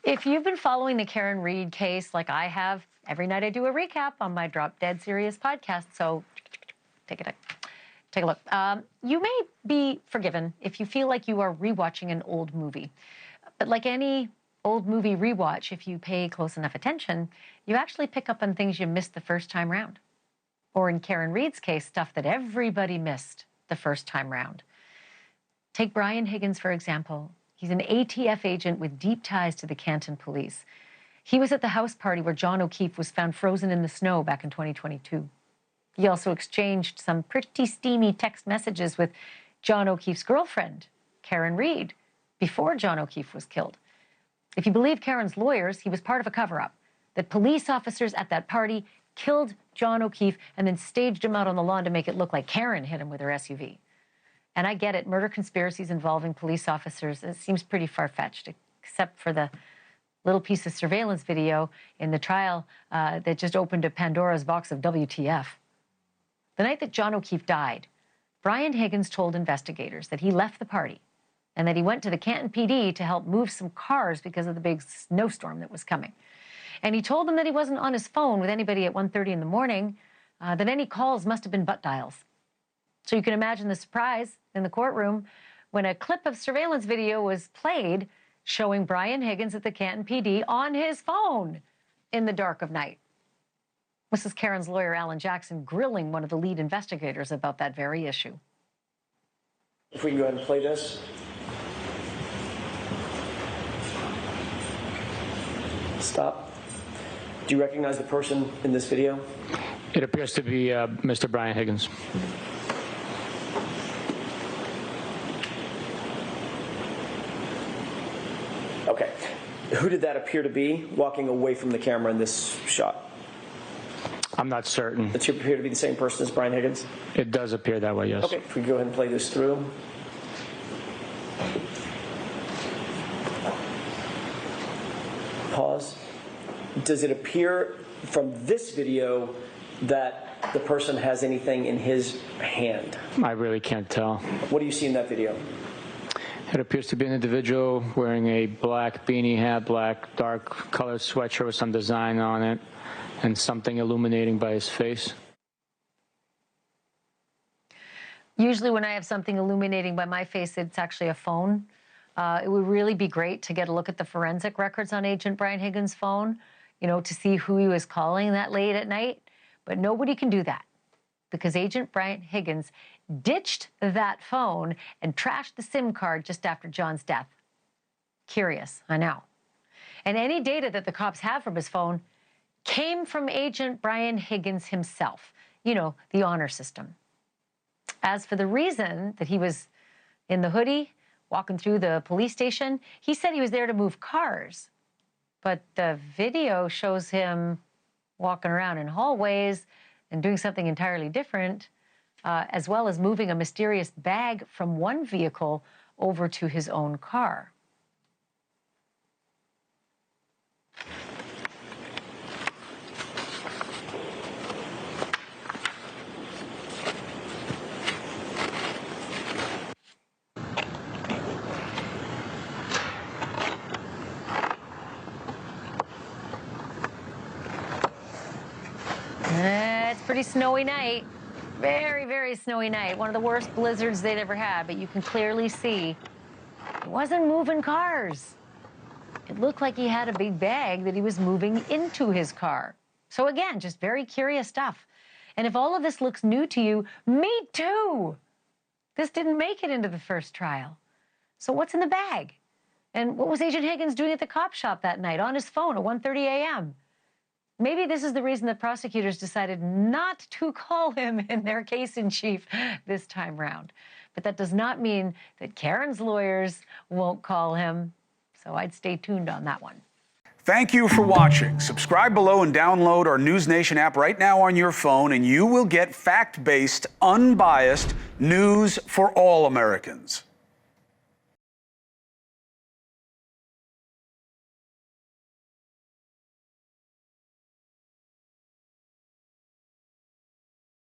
If you've been following the Karen Read case like I have, every night I do a recap on my Drop Dead Serious podcast, so take a look. You may be forgiven if you feel like you are rewatching an old movie. But like any old movie rewatch, if you pay close enough attention, you actually pick up on things you missed the first time round. Or in Karen Read's case, stuff that everybody missed the first time round. Take Brian Higgins, for example. He's an ATF agent with deep ties to the Canton police. He was at the house party where John O'Keefe was found frozen in the snow back in 2022. He also exchanged some pretty steamy text messages with John O'Keefe's girlfriend, Karen Read, before John O'Keefe was killed. If you believe Karen's lawyers, he was part of a cover-up, that police officers at that party killed John O'Keefe and then staged him out on the lawn to make it look like Karen hit him with her SUV. And I get it, murder conspiracies involving police officers, it seems pretty far-fetched, except for the little piece of surveillance video in the trial that just opened a Pandora's box of WTF. The night that John O'Keefe died, Brian Higgins told investigators that he left the party and that he went to the Canton PD to help move some cars because of the big snowstorm that was coming. And he told them that he wasn't on his phone with anybody at 1:30 in the morning, that any calls must have been butt dials. So you can imagine the surprise in the courtroom when a clip of surveillance video was played showing Brian Higgins at the Canton PD on his phone in the dark of night. This is Karen's lawyer, Alan Jackson, grilling one of the lead investigators about that very issue. If we can go ahead and play this. Stop. Do you recognize the person in this video? It appears to be Mr. Brian Higgins. Okay. Who did that appear to be walking away from the camera in this shot? I'm not certain. Does it appear to be the same person as Brian Higgins? It does appear that way, yes. Okay, if we go ahead and play this through. Pause. Does it appear from this video that the person has anything in his hand? I really can't tell. What do you see in that video? It appears to be an individual wearing a black beanie hat, black dark colored sweatshirt with some design on it, and something illuminating by his face. Usually when I have something illuminating by my face, it's actually a phone. It would really be great to get a look at the forensic records on Agent Brian Higgins' phone, you know, to see who he was calling that late at night. But nobody can do that because Agent Brian Higgins ditched that phone and trashed the SIM card just after John's death. Curious, I know. And any data that the cops have from his phone came from Agent Brian Higgins himself, you know, the honor system. As for the reason that he was in the hoodie, walking through the police station, he said he was there to move cars. But the video shows him walking around in hallways and doing something entirely different, as well as moving a mysterious bag from one vehicle over to his own car. It's a pretty snowy night. Very, very snowy night. One of the worst blizzards they'd ever had, but you can clearly see he wasn't moving cars. It looked like he had a big bag that he was moving into his car. So again, just very curious stuff. And if all of this looks new to you, me too. This didn't make it into the first trial. So what's in the bag? And what was Agent Higgins doing at the cop shop that night on his phone at 1:30 a.m.? Maybe this is the reason that prosecutors decided not to call him in their case in chief this time round. But that does not mean that Karen's lawyers won't call him. So I'd stay tuned on that one. Thank you for watching. Subscribe below and download our NewsNation app right now on your phone, and you will get fact-based, unbiased news for all Americans.